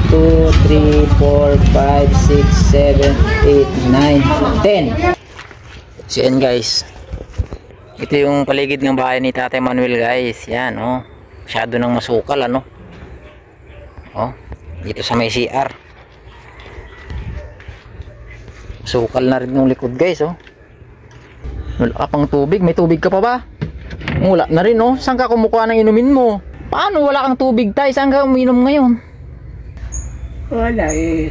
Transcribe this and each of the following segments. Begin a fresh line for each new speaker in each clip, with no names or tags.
2, 3, 4, 5, 6, 7, 8, 9, 10. So yan guys, ito yung paligid ng bahay ni Tatay Manuel guys. Yan oh, masyado nang masukal ano. Oh, dito sa may CR sukal na rin yung likod guys oh. Wala ka pang tubig, may tubig ka pa ba? Wala na rin oh. Saan ka kumukuha ng inumin mo? Paano wala kang tubig tay? Saan ka uminom ngayon?
Wala eh.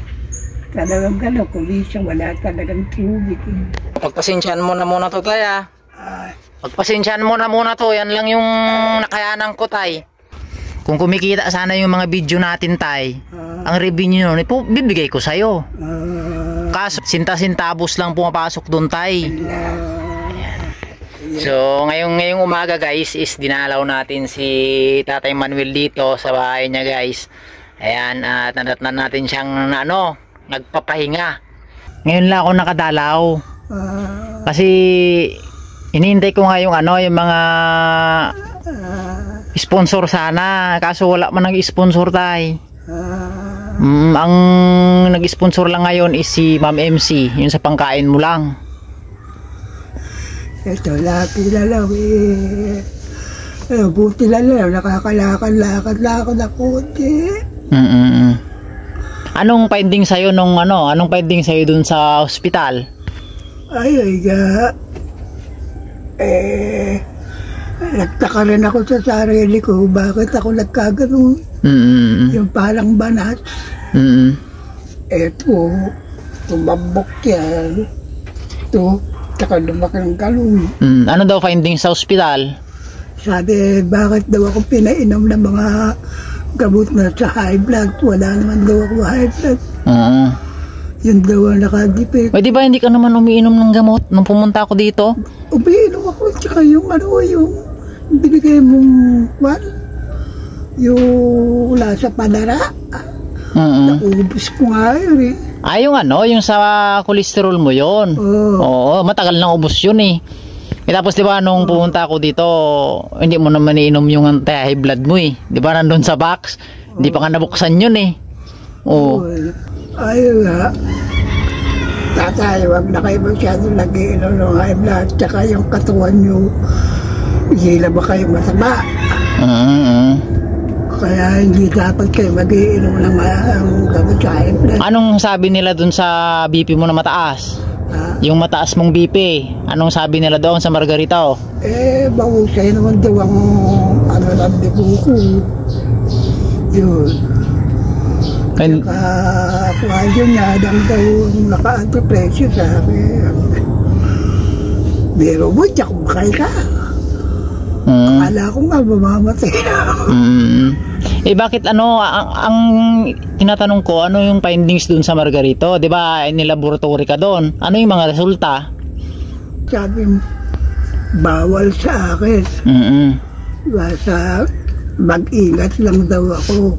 Talagang gano'n, kumisang wala talagang tubig eh.
Pagpasensyahan mo na muna to tay ah. Pagpasensyahan mo na muna to. Yan lang yung nakayanan ko tay. Kung kumikita sana yung mga video natin tay, ang revenue nun bibigay ko sa'yo. Kaso sinta-sintabos lang pumapasok doon tay. So ngayong umaga guys is dinalaw natin si Tatay Manuel dito sa bahay niya guys. Ayan, at nadatnan natin siyang ano, nagpapahinga. Ngayon lang ako nakadalaw. Kasi inihintay ko nga yung ano, yung mga sponsor sana, kaso wala man nag-sponsor tay. Ang nag-sponsor lang ngayon is si Ma'am MC, yun sa pangkain mo lang.
Ito lapi na lang eh. Buti na lang, nakakalakad-lakad na konti.
Anong finding sa'yo nung ano, anong finding sa'yo dun sa ospital?
Ay nagtaka rin ako sa sarili ko, bakit ako nagkaganon. Yung parang banat. Eto, tumabok yan. Ito, tsaka lumaki ng galon.
Ano daw finding sa ospital?
Sabi, bakit daw ako pinainom ng mga gamot na sa high blood? Wala naman daw ako high blood. Yun daw ang nakadipit.
Di ba hindi ka naman umiinom ng gamot nung pumunta ako dito?
Umiinom ako, tsaka yung ano, yung binigay mong yung lasa panara. Naubos ko nga yun eh.
Yung ano, yung sa kolesterol mo yun. Oo, matagal nang ubos yun eh. Tapos di ba nung pumunta ako dito, hindi mo naman iinom yung anti-high blood mo eh. Di ba nandun sa box? Hindi pa nga nabuksan yun eh. Oo.
Ayun nga. Tatay, wag na kayo masyado nag-iinom ng high blood. Tsaka yung katawan nyo, hindi na ba kayo masama? Kaya hindi dapat kayo mag-iinom ng gamot sa high blood.
Anong sabi nila dun sa BP mo na mataas? Yung mataas mong BP, anong sabi nila doon sa Margarita?
Bahusay naman daw ang ano lang di buko. Yun. Kuha yun nga lang daw naka-antipresyo sa akin. Pero mo, tiyak makay ka. Akala ko nga mamamatay na.
Bakit ano, ang tinatanong ko, ano yung findings dun sa Margarito? Diba, nilaboratory ka doon. Ano yung mga resulta?
Sabi, bawal sa akin. Basta mag-ingat lang daw ako.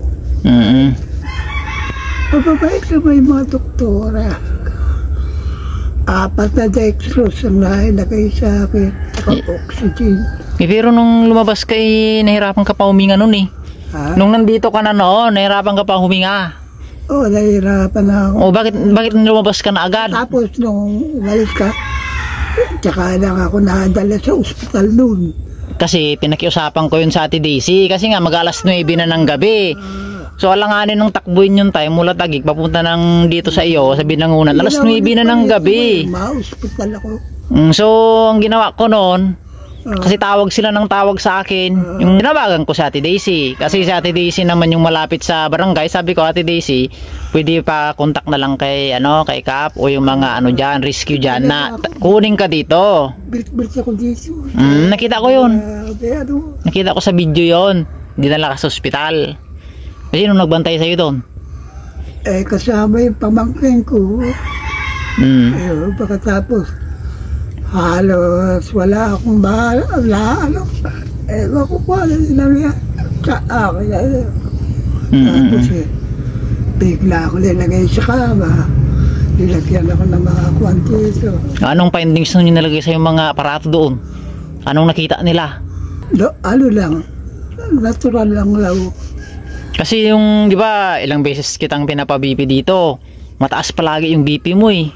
Mababait naman yung mga doktora. 4 na dextrose ang nailagay sa akin. Saka oxygen.
Pero nung lumabas kay nahirapan ka pa huminga nun eh. Nung nandito ka na noon, nahirapan ka pa huminga.
Oo, nahirapan na ako.
Bakit lumabas ka na agad?
Tapos nung umalis ka, tsaka lang ako nadala sa ospital noon.
Kasi pinakiusapan ko yun sa Ate Daisy. Kasi nga mag-alas 9 na ng gabi. So alanganin ng takbuhin yung tayo mula Taguig papunta ng dito sa iyo sa Binangunan. Alas 9 na ng gabi.
Ma-hospital ako.
So ang ginawa ko noon, kasi tawag sila ng tawag sa akin. Yung tinawagan ko sa Ate Daisy. Kasi si Ate Daisy naman yung malapit sa barangay. Sabi ko, Ate Daisy, pwede pa contact na lang kay kay Kap o yung mga diyan, rescue diyan na kunin ka dito.
Bilit ako dito.
Nakita ko yun. Nakita ko sa video yon. Dinala ka sa ospital. Kasi nung nagbantay sa'yo doon?
Kasama yung pamangkin ko. Pagkatapos, halos wala akong bahala. Ewan ko pa, nilang sa akin. Tapos bigla ako nilagay sa kama. Nilagyan ako ng mga kwantito.
Anong findings nung nilagay sa'yo mga aparato doon? Anong nakita nila?
Ano lang, natural lang daw.
Kasi yung, di ba, ilang beses kitang pinapa-BP dito. Mataas palagi yung BP mo eh.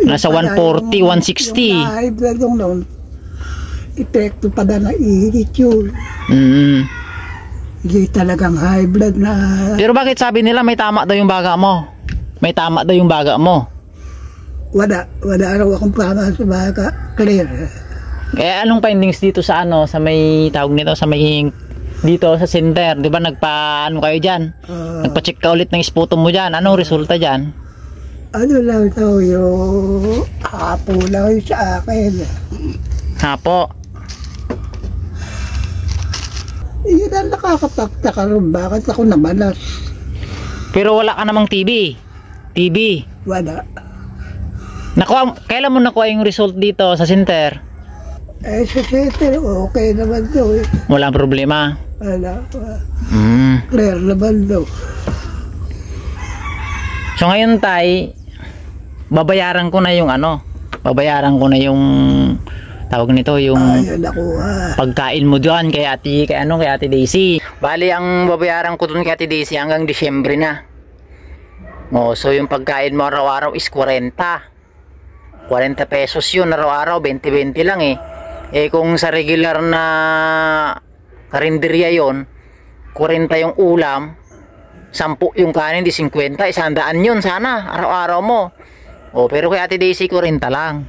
Nasa 140, 160.
Yung high blood yung noon, epekto pa na iinit yun. Hindi talagang high blood na...
Pero bakit sabi nila may tama daw yung baga mo? May tama daw yung baga mo?
Wala raw akong tama sa baga. Clear.
Eh anong findings dito sa ano, sa may tawag nito, sa may dito sa center, 'di ba nagpa-ano kayo diyan? Nagpa-check ka ulit ng sputum mo diyan. Anong resulta diyan?
Ano lang daw yung hapo lang yung sa akin.
Hapo.
Yun ang nakakapagtaka rin. Bakit ako namalas?
Pero wala ka namang TB. TB.
Wala.
Kailan mo nakuha yung result dito sa center?
Eh sa center, okay naman daw eh.
Walang problema.
Wala. Clear naman daw.
So ngayon tay, babayaran ko na yung ano, babayaran ko na yung tawag nito, yung pagkain mo doon kay Ate Daisy. Bali ang babayaran ko doon kay Ate Daisy hanggang Disyembre na. So yung pagkain mo araw-araw is 40 pesos yun araw-araw, 20-20 lang eh. Eh kung sa regular na karinderya yon, 40 yung ulam, 10 yung kanin, di 50, 100 yun sana araw-araw mo. Pero kay Ate Daisy 40 lang.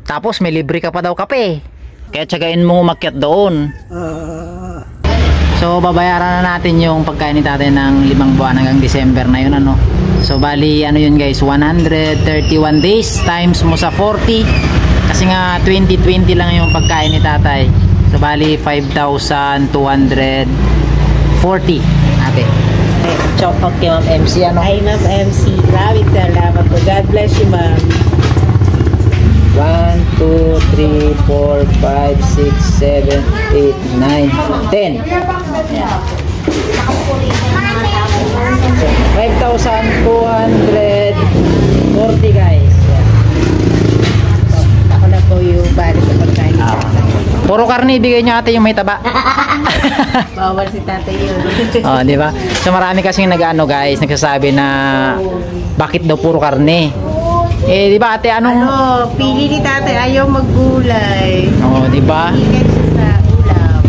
Tapos may libre ka pa daw kape. Kaya tsagain mo umakyat doon. So babayaran na natin yung pagkain ni tatay ng 5 buwan hanggang December na yun ano. So bali ano yun guys, 131 days times mo sa 40. Kasi nga 20-20 lang yung pagkain ni tatay. So bali 5,240 ate. Shout out kay Ma'am MC ano?
Hi Ma'am MC, maraming salamat po. God bless you ma'am.
1, 2, 3, 4, 5, 6, 7, 8, 9, 10. Ayan. 5,240 guys.
Ako na po yung balik sa pagkain.
Puro karne ibigay nyo ate yung may taba.
Bawal si tatay yun.
Di ba? So marami kasing nag-ano guys, nagsasabi na bakit daw puro karne. Di ba ate, anong
pili ni tatay ayaw maggulay.
di ba?
Pili siya sa ulam.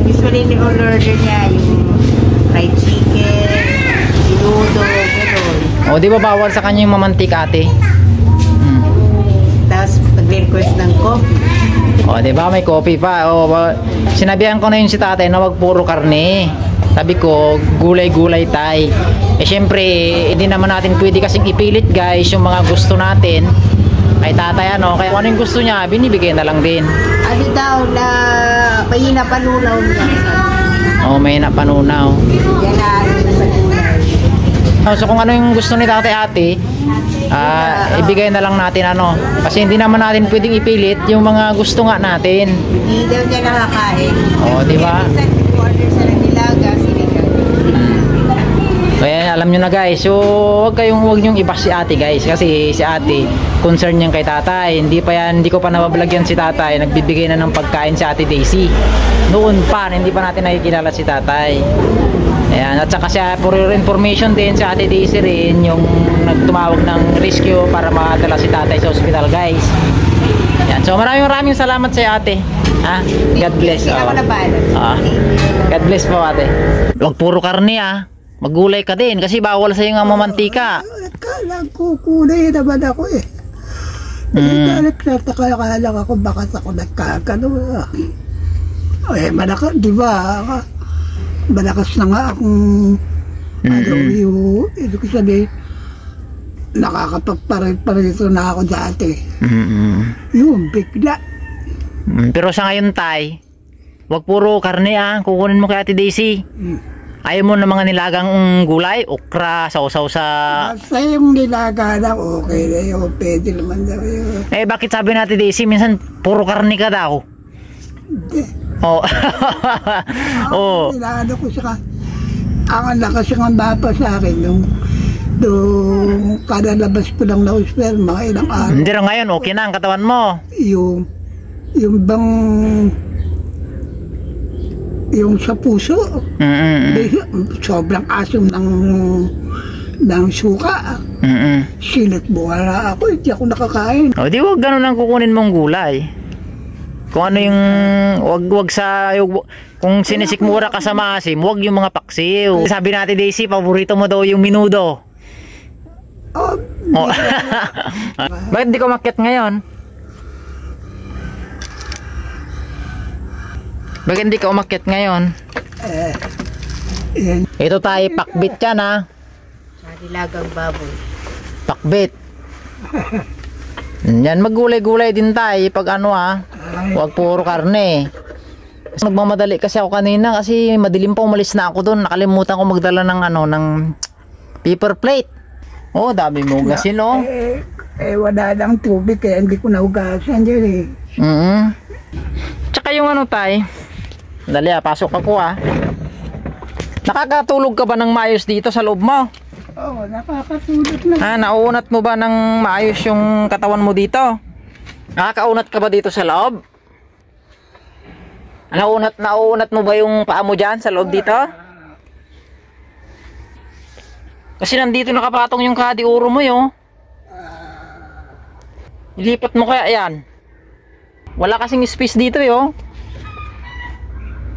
Usually ni-order niya yung fried chicken, minudo, gano'n.
Di ba bawal sa kanya yung mamantika ate?
Tapos pag-request ng coffee.
Di ba may coffee pa. Sinabihan ko na yun si tatay na wag puro karne. Sabi ko, gulay-gulay tay. Syempre, hindi naman natin pwede kasing ipilit guys yung mga gusto natin kay tatay ano. Kaya kung ano yung gusto niya, binibigay na lang din.
Ano daw na may napanunaw niya.
May napanunaw.
Yan na sa gulay.
So kung ano yung gusto ni tatay ate, ibigay na lang natin ano. Kasi hindi naman natin pwedeng ipilit yung mga gusto nga natin.
Hindi daw niya nakakain.
Di ba?
Order sa nilaga, sinigang.
Kaya alam nyo na guys, so huwag nyong iba si ate guys, kasi si ate concern niyang kay tatay. Hindi ko pa nabablagyan si tatay, nagbibigay na ng pagkain si Ate Daisy noon pa, hindi pa natin nakikilala si tatay. Ayan, at saka siya for your information din, si Ate Daisy rin yung nagtumawag ng rescue para makadala si tatay sa hospital guys. Ayan, so maraming salamat sa ate. God bless. God bless po ate. Huwag puro karne Maggulay ka din kasi bawal sa yung mamantika.
Kukulay naman ako eh. Nagtataka lang ako bakit ako nagkakano. Malakas, di ba? Malakas na nga akong ibig sabihin, nakakapagparito na ako dati. Yung bigla.
Pero sa ngayon tay, wag puro karne kukunin mo kay Ate Daisy. Ayaw mo ng mga nilagang gulay, okra, sausaw sa...
Basta yung nilaga lang, okay na yun. Pwede naman daw yun.
Bakit sabi natin Daisy, minsan puro karne ka daw?
Hindi. Nilaga ko siya. Ang lakas siyang bapa sa akin nung kadalabas ko lang na hospital, mga ilang araw.
Hindi rin ngayon, okay na ang katawan mo.
Yung bang... yung sa puso. Di, sobrang asim ng suka. Silit buwala ako, hindi ako nakakain.
O di wag ganun ang kukunin mong gulay. Kung ano yung wag sa kung sinisikmura ka sa maasim, wag yung mga paksiw. Sabi natin Daisy, paborito mo daw yung minudo.
Oh,
Oh. Bakit di ko umakyat ngayon? Bakit hindi ka umakyat ngayon?
yan.
Ito tayo, pakbit yan ha.
Sa dilagang baboy.
Pakbit. Yan, maggulay-gulay din tayo pag ano ha. Huwag puro karne. Nagmamadali kasi ako kanina kasi madilim pa, umalis na ako doon. Nakalimutan ko magdala ng ano, ng paper plate. Oh, dami mo gasin oh.
Wala lang tubig kaya hindi ko nahugasan dyan eh.
Tsaka yung ano tay. Dali pasok ako Nakakatulog ka ba ng maayos dito sa loob mo?
Oo, nakakatulog na.
Nauunat mo ba ng maayos yung katawan mo dito? Nakakaunat ka ba dito sa loob? Nauunat mo ba yung paa mo dyan sa loob dito? Kasi nandito nakapatong yung kadiuro mo yo. Ilipat mo kaya yan. Wala kasing space dito yo.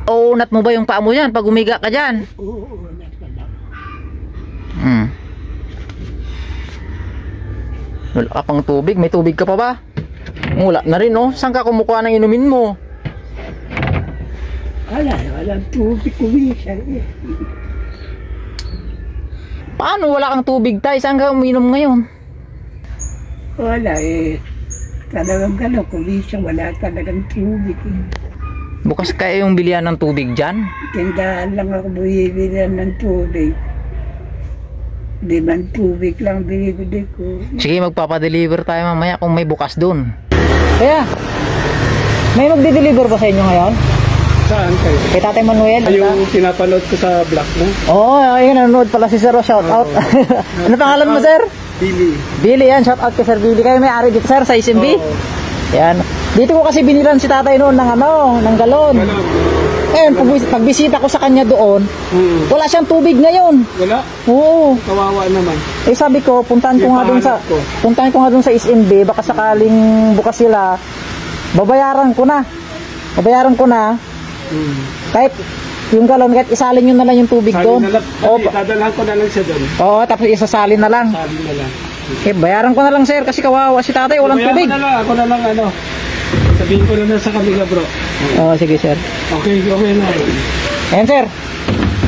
Nauunat mo ba yung paa mo dyan pag umiga ka dyan?
Oo, nakala.
Wala ka pang tubig. May tubig ka pa ba? Wala na rin oh. Saan ka kumukuha ng inumin mo?
Walang tubig kumisan eh.
Paano wala kang tubig tay? Saan ka uminom ngayon?
Wala eh. Talagang gano'n, kumisan wala talagang tubig eh.
Bukas kaya yung bilihan ng tubig dyan?
Tindahan lang ako buhibilan ng tubig. 5 tubig lang binibili ko.
Sige, magpapadeliver tayo mamaya kung may bukas dun. Kaya, may magdi-deliver ba sa inyo ngayon?
Saan kayo?
Kay Tatay Manuel?
Yung pinapanood ko sa vlog mo?
Oo, ayun, nanonood pala si Sir. Shout out. Ano pangalan mo, Sir?
Billy.
Billy, yan. Shout out kay Sir Billy. Kayo may ari dito, Sir, sa SMB?
Oo.
Yan. Dito ko kasi binilan si Tatay noon ng ng galon. Eh, pagbisita ko sa kanya doon, wala siyang tubig ngayon.
Wala?
Oo.
Kawawa naman.
Eh sabi ko, puntahan ko nga doon sa SMB, baka sakaling bukas sila, babayaran ko na. Kahit yung galon, kahit isalin nyo na lang yung tubig doon.
Dadalhan ko na lang siya doon.
Oo, tapos isasalin na lang.
Sabi na lang.
Eh, bayaran ko na lang, sir, kasi kawawa si tatay, walang tubig.
Ako na lang sabihin ko na lang sa kanila, bro.
Oo, sige, sir.
Okay na.
Ayan, sir.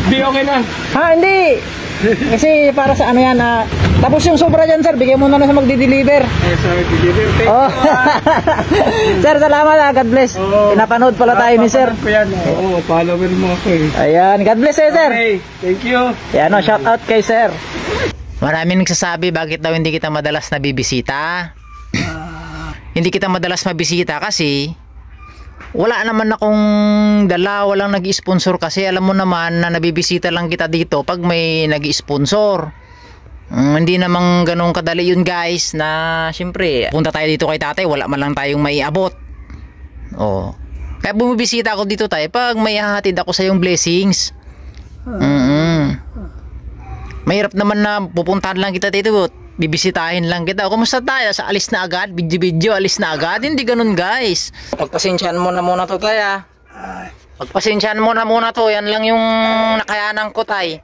Hindi, okay na.
Hindi. Kasi para sa ano yan, tapos yung sobra dyan, sir, bigay mo na sa magdi-deliver.
Sorry, deliver.
Oh. Sir, salamat God bless. Pinapanood pala tayo ni sir.
Oo, follower mo ako eh.
Ayan, God bless sir.
Okay, thank you.
Ayan, shout out kay sir. Maraming nagsasabi bakit daw hindi kita madalas nabibisita. Hindi kita madalas mabisita kasi wala naman akong dala, walang nag-sponsor kasi alam mo naman na nabibisita lang kita dito pag may nag-sponsor. Hindi namang ganun kadali yun guys na syempre punta tayo dito kay tatay, wala man lang tayong maiabot. Kaya bumibisita ako dito tayo pag may hahatid ako sa yung blessings. Mahirap naman na pupuntahan lang kita dito, bibisitahin lang kita. Kumusta tayo? Sa alis na agad? Video alis na agad? Hindi ganun guys. Pagpasensyahan mo na muna to tayo. Pagpasensyahan mo na muna to. Yan lang yung nakayanan ko tay.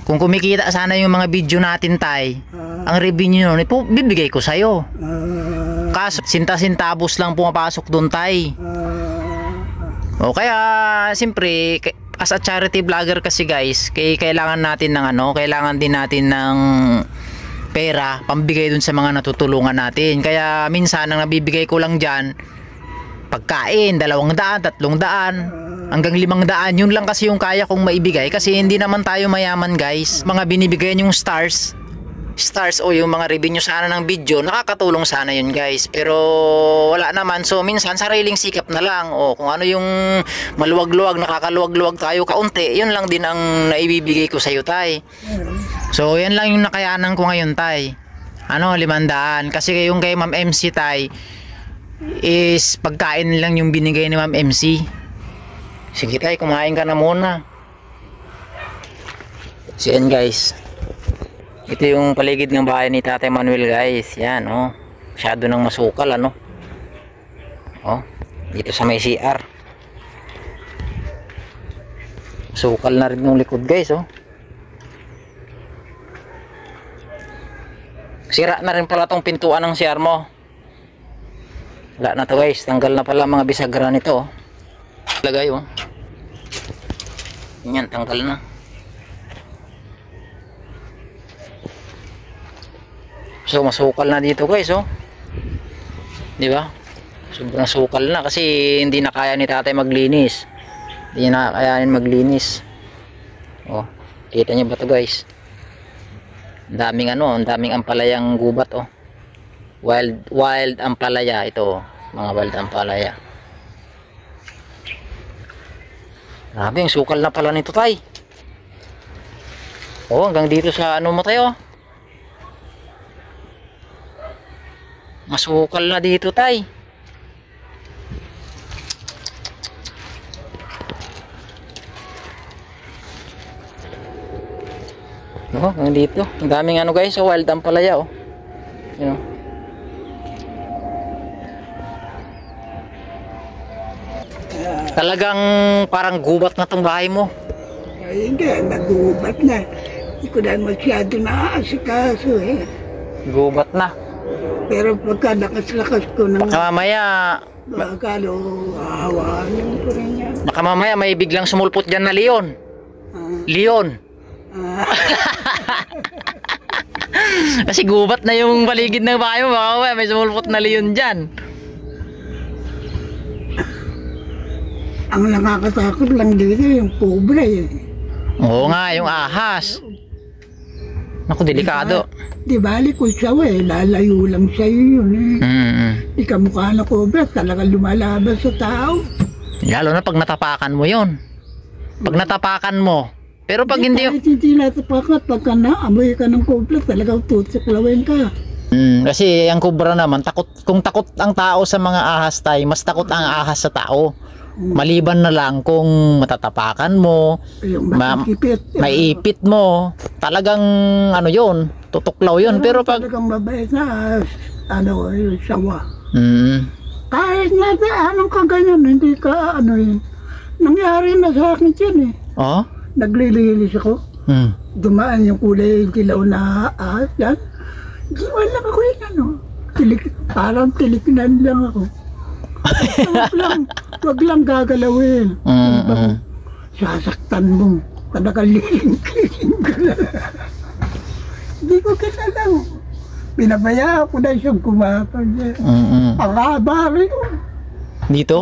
Kung kumikita sana yung mga video natin tay, ang revenue nun bibigay ko sa'yo. Kaso sinta-sintabos lang pumapasok doon tay. Kaya siyempre as a charity vlogger kasi guys, kailangan natin ng kailangan din natin ng pera pambigay dun sa mga natutulungan natin. Kaya minsan ang nabibigay ko lang dyan pagkain, 200, 300 hanggang 500, yun lang kasi yung kaya kong maibigay kasi hindi naman tayo mayaman guys. Mga binibigay yung stars o yung mga revenue sana ng video, nakakatulong sana yun guys, pero wala naman. So minsan sariling sikap na lang, kung ano yung maluwag-luwag, nakakaluwag-luwag tayo kaunti, yun lang din ang naibibigay ko sa iyo tay. So yan lang yung nakayanan ko ngayon tay, 500. Kasi yung kay Ma'am MC tay is pagkain lang yung binigay ni Ma'am MC. Sige tay, kumain ka na muna. So yan guys, ito yung paligid ng bahay ni Tatay Manuel guys. Yan oh, masyado nang masukal ano. Oh, dito sa may CR. Masukal na rin yung likod guys oh. Sira na rin pala tong pintuan ng CR mo. Wala na to guys, tanggal na pala mga bisagra nito oh. Lagay oh. Yan, tanggal na. So masukal na dito guys oh. Di ba? Sobrang sukal na kasi hindi na kaya ni tatay maglinis. Hindi na kayanin maglinis. Oh, kita niyo ba 'to guys? Ang daming ano, ang daming ampalayang gubat oh. Wild ampalaya ito, oh. Mga wild ampalaya. Grabe, ang sukal na pala nito tay. Oh, hanggang dito sa ano mo tayo. Masukal na dito tay. Oh, hanggang dito. Ang daming ano guys, oh, wild ampalaya oh. You know. Talagang parang gubat na tong bahay mo.
Ay, hindi, nagubat na. Hindi ko na masyado naaasikaso eh.
Gubat na.
Pero pagka lakas-lakas ko ng
Baka mamaya,
akalo, hawanin ko rin yan.
baka mamaya may biglang sumulpot dyan na leon. Leon. Kasi gubat na yung paligid ng bahay mo. Baka mamaya may sumulpot na leon dyan.
Ang nakakatakot lang dito yung cobra eh.
Oo nga, yung ahas. Naku, delikado.
Di bali kung siya eh, lalayo lang sa'yo yun eh. Ikamukha na cobra, talagang lumalaban sa tao.
Lalo na pag natapakan mo yon. Pag natapakan mo. Pero pag hindi...
Kahit hindi natapakan, pagka naamoy ka ng cobra, talagang tutuklawin ka.
Kasi ang cobra naman, kung takot ang tao sa mga ahas tay, mas takot ang ahas sa tao. Maliban na lang kung matatapakan mo,
Yung makikipit.
maiipit mo, talagang ano yun, tutuklaw yun. Pero pag...
Talagang mabait na, ano, yung sawa.
Mm,
Kahit na anong kaganyan, hindi ka, ano yun. Nangyari na sa akin yun eh.
oh?
Naglililis ako. Dumaan yung kulay dilaw na ahas yan. Di wala ako yun, ano. Parang tiliknan lang ako. Wag lang gagalawin. Sasaktan mo. Talagang liling-kiling ka lang. Hindi ko kilala. Pinabaya ko na siyang kumapag. Ang haba rin.
Dito?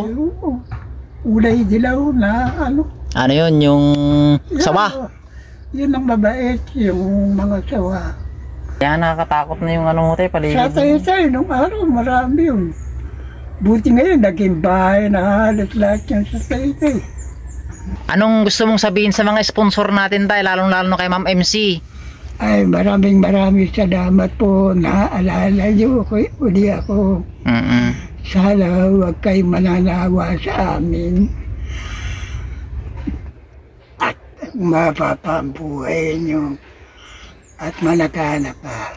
Kulay dilaw na ano.
Ano yun, yung sawa?
Yun ang mabait, yung mga sawa.
Kaya nakakatakot na yung ano mo tayo, paligid.
Sa tayo-tayo, nung araw, marami yun. Buti ngayon, naging bahay na halos lahat yan sa tayo-tayo.
Anong gusto mong sabihin sa mga sponsor natin tayo, lalong-lalo na kay Ma'am MC?
Ay, maraming salamat po. Naaalala niyo ko, uli ako. Sana huwag kayong mananawa sa amin. At mapapambuhay niyo. At managana pa.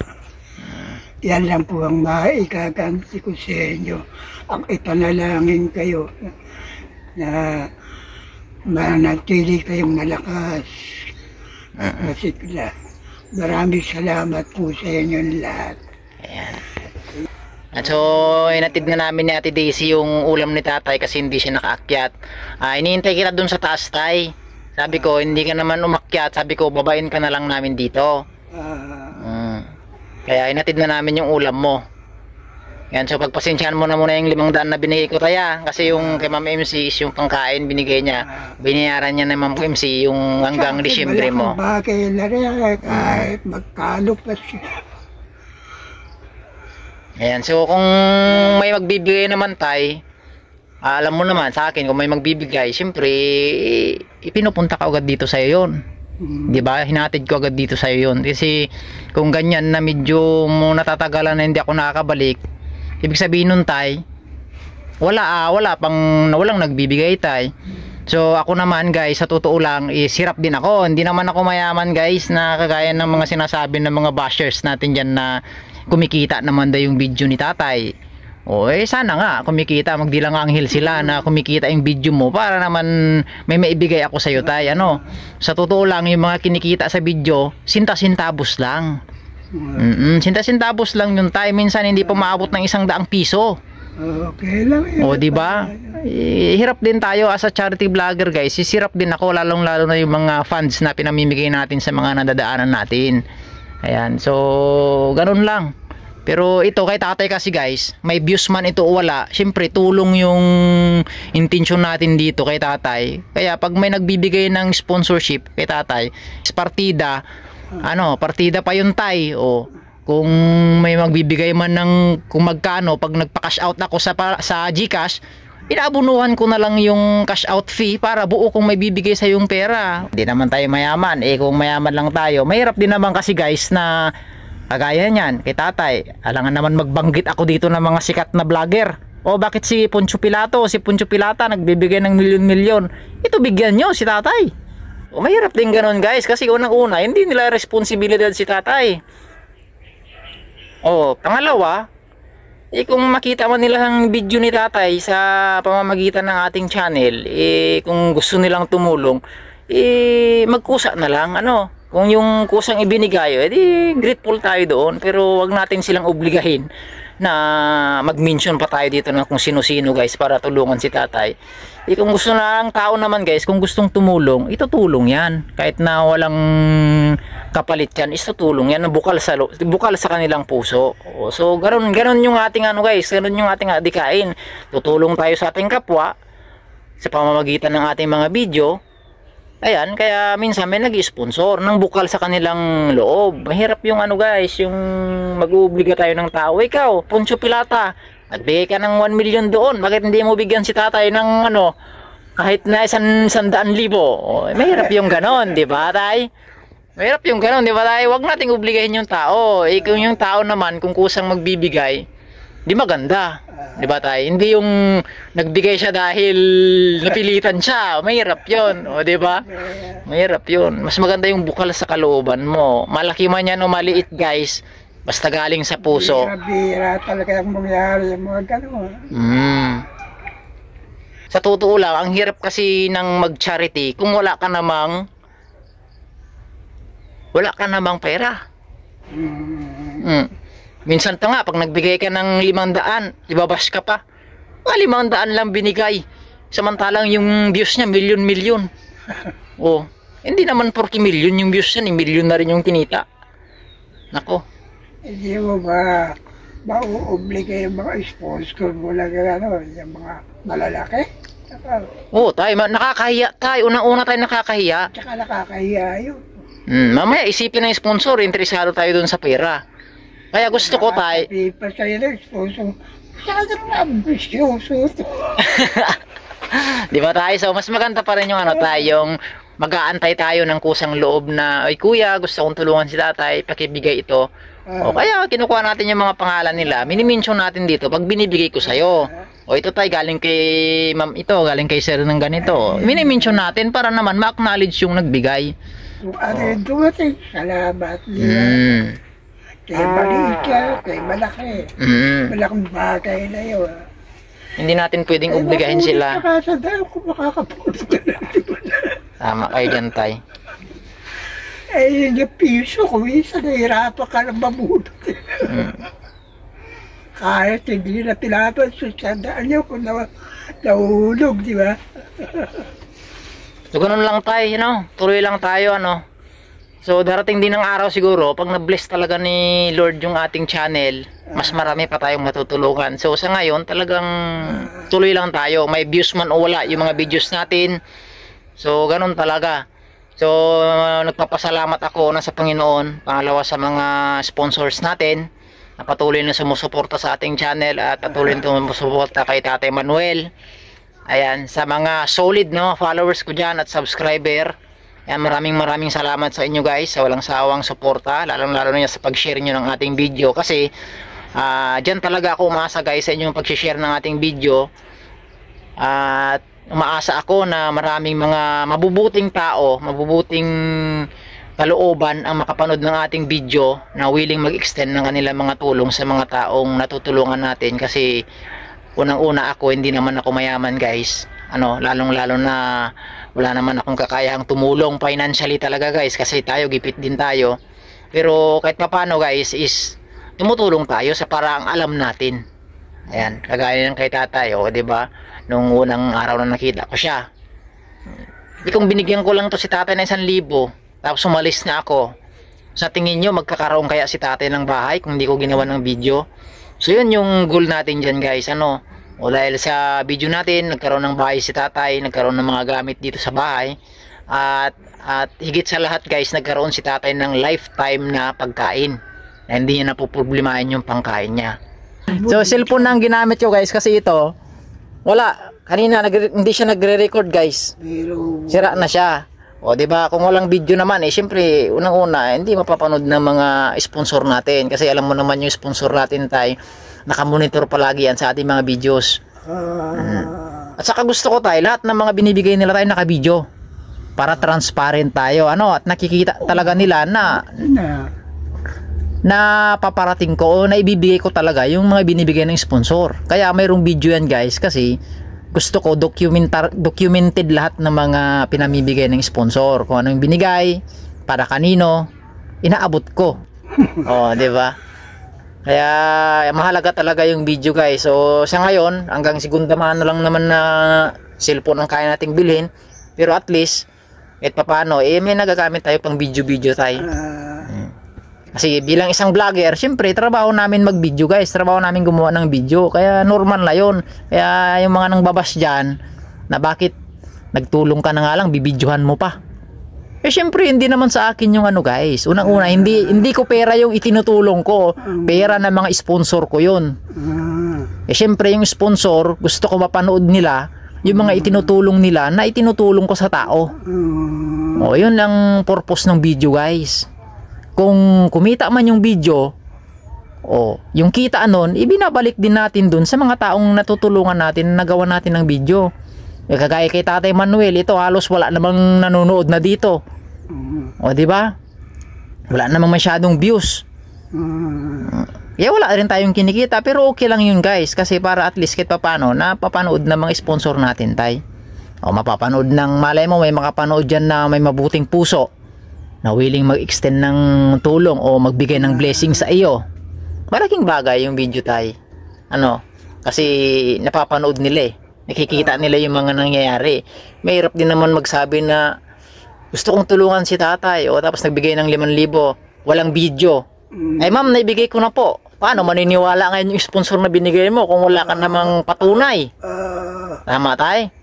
Yan lang po ang maikaganti ko sa inyo. Ang ipanalangin kayo na manatili kayong malakas at masigla. Maraming salamat po sa inyong lahat.
Ayan. At so, inatid na namin ni Ate Daisy yung ulam ni tatay kasi hindi siya nakaakyat. Iniintay kita dun sa taas tay. Sabi ko, hindi ka naman umakyat. Sabi ko, babain ka na lang namin dito. Kaya inatid na namin yung ulam mo. Yan, so pagpasensyahan mo na muna yung 500 na binigay ko taya. Kasi yung kay Ma'am MC is yung pangkain binigay niya. Binayaran niya na Ma'am MC yung hanggang Disyembre mo.
Bakit na rin kahit magkalo pa siya.
Ayan, so kung may magbibigay naman tay, alam mo naman sa akin, kung may magbibigay, siyempre, ipinupunta ka agad dito sa'yo yun. Di ba? Hinatid ko agad dito sa'yo yun. Kasi kung ganyan na medyo natatagalan na hindi ako nakakabalik, ibig sabihin nun tay, walang nagbibigay tay. So ako naman guys, sa totoo lang, hirap din ako. Hindi naman ako mayaman guys, na kagaya ng mga sinasabi ng mga bashers natin dyan na kumikita naman daw yung video ni tatay. O sana nga kumikita, magdilang anghel sila na kumikita yung video mo para naman may maibigay ako sa iyo tay. Ano? Sa totoo lang, yung mga kinikita sa video, sinta-sintabos lang. Sinta-sintabos lang yung tay. Minsan hindi pa maabot ng 100 piso.
Okay lang yun.
O di ba? Hirap din tayo as a charity vlogger guys. Sisirap din ako, lalong-lalo na yung mga funds na pinamimigay natin sa mga nadadaanan natin. Ayan, so ganun lang. Pero ito kay tatay kasi guys, may views man ito o wala, syempre tulong yung intention natin dito kay tatay. Kaya pag may nagbibigay ng sponsorship kay tatay, is partida, partida pa yun tay. O kung may magbibigay man ng kung magkano, pag nagpa-cash out ako sa GCash, inabunuhan ko na lang yung cash out fee para buo kung may bibigay sa yung pera. Hindi naman tayo mayaman. Kung mayaman lang tayo, mahirap din naman kasi guys na kagaya niyan kay tatay. Alangan naman magbanggit ako dito ng mga sikat na vlogger. O bakit si Poncio Pilato, si Poncio Pilata nagbibigay ng milyon-milyon? Ito bigyan nyo si tatay. O mahirap din ganun guys, kasi unang-una hindi nila responsibilidad si tatay. O pangalawa, kung makita man nila ang video ni tatay sa pamamagitan ng ating channel, kung gusto nilang tumulong, magkusa na lang, kung yung kusang ibinigay, grateful tayo doon, pero wag natin silang obligahin na mag-mention pa tayo dito na kung sino-sino guys para tulungan si tatay. Kung gusto na ang tao naman guys, kung gustong tumulong, itutulong yan. Kahit na walang kapalit yan, itutulong yan, bukal sa kanilang puso. So ganun yung ating guys, ganun yung ating adikain. Tutulong tayo sa ating kapwa sa pamamagitan ng ating mga video. Ayan, kaya minsan may nag-sponsor ng bukal sa kanilang loob. Mahirap yung guys, yung mag-uubliga tayo ng tao. Ikaw, Poncio Pilata, nagbigay ka ng 1 million doon. Bakit hindi mo bigyan si tatay ng kahit na 100,000? Mahirap yung ganon, di ba tay? Mahirap yung ganon, di ba tay? Huwag nating obligahin yung tao. Kung yung tao naman, kung kusang magbibigay, di maganda. Di ba tay? Hindi yung nagbigay siya dahil napilitan siya. Mahirap yun. O di ba? Mahirap yun. Mas maganda yung bukal sa kalooban mo. Malaki man yan o maliit guys, basta galing sa puso.
Bira talaga yung mangyari yung mga gano'n.
Sa totoo lang, ang hirap kasi ng mag-charity kung wala ka namang pera. Minsan nga, pag nagbigay ka ng 500, ibabash ka pa. 500 lang binigay. Samantalang yung views niya, milyon-milyon. Hindi naman 40 milyon yung views niya, milyon na rin yung kinita. Nako.
Hindi mo ba mauobliga yung mga sponsor mo lang yung mga malalaki?
Tayo, nakakahiya tayo. Unang-una tayo nakakahiya.
Tsaka nakakahiya yun.
Mamaya isipin ng sponsor, interesado tayo dun sa pera. Kaya gusto ko tayo.
Hindi pa sa'yo na sponsor. Masyado na ambisyoso.
Di ba tayo? So mas maganda pa rin yung tayong mag-aantay tayo ng kusang loob na, ay kuya, gusto kong tulungan si tatay, pakibigay ito. O kaya kinukuha natin yung mga pangalan nila, minimension natin dito pag binibigay ko sa'yo. O ito tayo, galing kay ma'am ito, galing kay sir ng ganito. Minimension natin para naman ma-acknowledge yung nagbigay.
Kung ano yung dumating, salamat nila. Kaya maliit ka, kaya malaki. Malaking bagay na yun.
Hindi natin pwedeng obligahin sila.
Sa dahil kung makakapunta na.
Tama kayo dyan, tay.
Yun yung piso ko, minsan nahirapan ka na mabunod. Kahit hindi na tilaban, susandaan nyo kung nahulog, di ba?
So, ganun lang tayo, tuloy lang tayo, So, darating din ang araw siguro, pag na-bless talaga ni Lord yung ating channel, mas marami pa tayong matutulungan. So, sa ngayon, talagang tuloy lang tayo. May views man o wala yung mga videos natin. So, ganun talaga. So, nagpapasalamat ako sa Panginoon. Pangalawa sa mga sponsors natin na patuloy na sumusuporta sa ating channel at patuloy na sumusuporta kay Tatay Manuel. Ayan, sa mga solid followers ko dyan at subscriber. Ayan, maraming salamat sa inyo guys sa walang sawang suporta, lalo na sa pag-share nyo ng ating video kasi dyan talaga ako umasa guys sa inyong pag-share ng ating video at umaasa ako na maraming mga mabubuting tao, mabubuting kalooban ang makapanood ng ating video na willing mag-extend ng kanilang mga tulong sa mga taong natutulungan natin. Kasi unang-una ako, hindi naman ako mayaman guys, lalong-lalo na wala naman akong kakayahang tumulong financially talaga guys, kasi tayo gipit din tayo. Pero kahit paano guys is tumutulong tayo sa paraang alam natin. Ayan, kagaya ng kay tatay, di ba? Nung unang araw na nakita ko siya, kung binigyan ko lang to si tatay ng 1,000, tapos umalis na ako, sa tingin nyo magkakaroon kaya si tatay ng bahay kung hindi ko ginawa ng video? So yun yung goal natin dyan guys, o dahil sa video natin nagkaroon ng bahay si tatay, nagkaroon ng mga gamit dito sa bahay, at higit sa lahat guys, nagkaroon si tatay ng lifetime na pagkain na hindi niya napoproblemahin yung pangkain niya. So cellphone na ang ginamit ko guys, kasi ito wala, kanina hindi siya nagre-record guys, sira na siya. O di ba, kung walang video naman syempre unang-una hindi mapapanood ng mga sponsor natin, kasi alam mo naman yung sponsor natin tayo, nakamonitor palagi yan sa ating mga videos. At saka gusto ko tayo lahat ng mga binibigay nila tayo naka-video para transparent tayo, at nakikita talaga nila na paparating ko o na ibibigay ko talaga yung mga binibigay ng sponsor. Kaya mayroong video yan guys, kasi gusto ko documented lahat ng mga pinamibigay ng sponsor, kung ano yung binigay, para kanino, inaabot ko. Di ba? Kaya mahalaga talaga yung video guys. So sa ngayon, hanggang segunda mano lang naman na cellphone ang kaya nating bilhin, pero at least kahit papaano, may nagagamit tayo pang video tayo. Kasi bilang isang vlogger, syempre trabaho namin mag-video guys, trabaho namin gumawa ng video, kaya normal na yun. Kaya yung mga nang babas dyan na bakit nagtulong ka na nga lang, bibidyohan mo pa, syempre hindi naman sa akin yung guys. Unang-una, hindi ko pera yung itinutulong ko, pera ng mga sponsor ko yun. Syempre yung sponsor, gusto ko mapanood nila yung mga itinutulong nila na itinutulong ko sa tao. Yun ang purpose ng video guys. Kung kumita man yung video, yung kita nun, ibinabalik din natin dun sa mga taong natutulungan natin, nagawa natin ng video. Kagaya kay Tatay Manuel, ito halos wala namang nanonood na dito. Di ba? Wala namang masyadong views. Kaya wala rin tayong kinikita, pero okay lang yun guys, kasi para at least kahit papano napapanood ng mga sponsor natin tay. Mapapanood ng, malay mo may makapanood dyan na may mabuting puso, na willing mag-extend ng tulong o magbigay ng blessing sa iyo. Malaking bagay yung video tay. Kasi napapanood nila nakikita nila yung mga nangyayari. Mahirap din naman magsabi na gusto kong tulungan si tatay, tapos nagbigay ng 5,000, walang video. Ma'am, naibigay ko na po. Paano maniniwala ngayon yung sponsor na binigay mo kung wala ka namang patunay? Tama tay?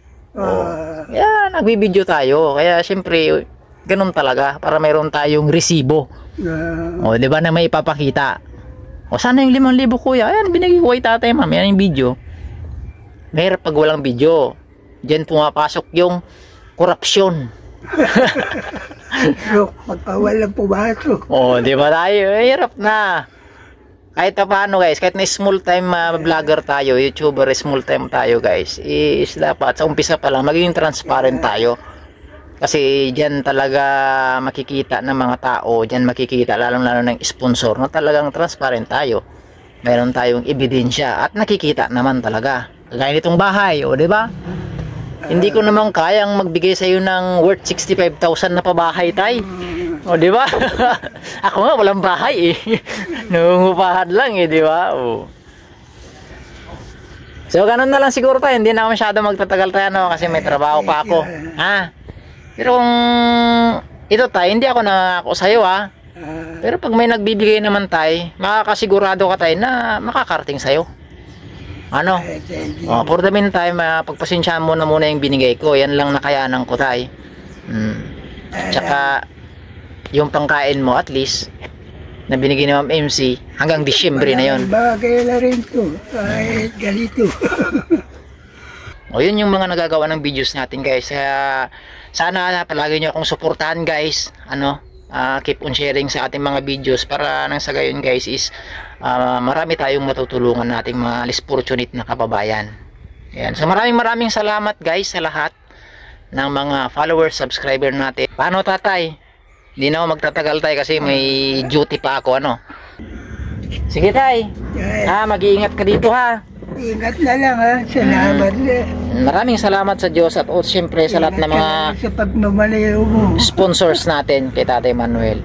Kaya nagbibideo tayo, kaya syempre ganun talaga, para mayroon tayong resibo. Di ba, na may ipapakita. Sana yung 5,000 kuya, ayan binigay ko kay tatay ma'am, yan yung video. Mahirap pag walang video. Diyan pumapasok yung korupsyon.
Magpawalang pumasok.
Di ba tayo? Hirap na. Kahit paano guys, kahit na small time vlogger tayo, YouTuber, small time tayo guys, is dapat sa umpisa pa lang magiging transparent tayo. Kasi diyan talaga makikita ng mga tao, diyan makikita lalong-lalo ng sponsor na talagang transparent tayo. Meron tayong ebidensya at nakikita naman talaga. Kagaya nitong bahay, di ba? Hindi ko naman kayang magbigay sa iyo ng worth 65,000 na pabahay tay. Di ba? Ako nga walang bahay Nangungupahan lang di ba? So ganun na lang siguro tayo, hindi na ako masyado magtatagal tayo kasi may trabaho pa ako. Pero kung ito tayo, hindi ako nangako sa iyo pero pag may nagbibigay naman tayo, makakasigurado ka tayo na makakarating sa iyo. For the meantime, pagpasensyahan mo na muna yung binigay ko. Yan lang nakayanan ko tayo. Tsaka yung pangkain mo at least na binigay ni Ma'am MC hanggang Disyembre na yon.
Bagay na rin to, kahit ganito.
Yun yung mga nagagawa ng videos natin guys. Kaya sana palagi nyo akong suportahan guys. Keep on sharing sa ating mga videos para nang sa gayon guys is marami tayong matutulungan nating mga less fortunate na kababayan. Ayan. So maraming salamat guys sa lahat ng mga followers, subscriber natin. Paano tatay? Hindi na ako magtatagal tay kasi may duty pa ako ano. Sige tay. Mag-iingat ka dito ha.
Ingat na lang ha. Salamat.
Maraming salamat sa Diyos at siyempre sa lahat ng mga
sa pagmamalayo mo.
sponsors natin kay Tatay Manuel.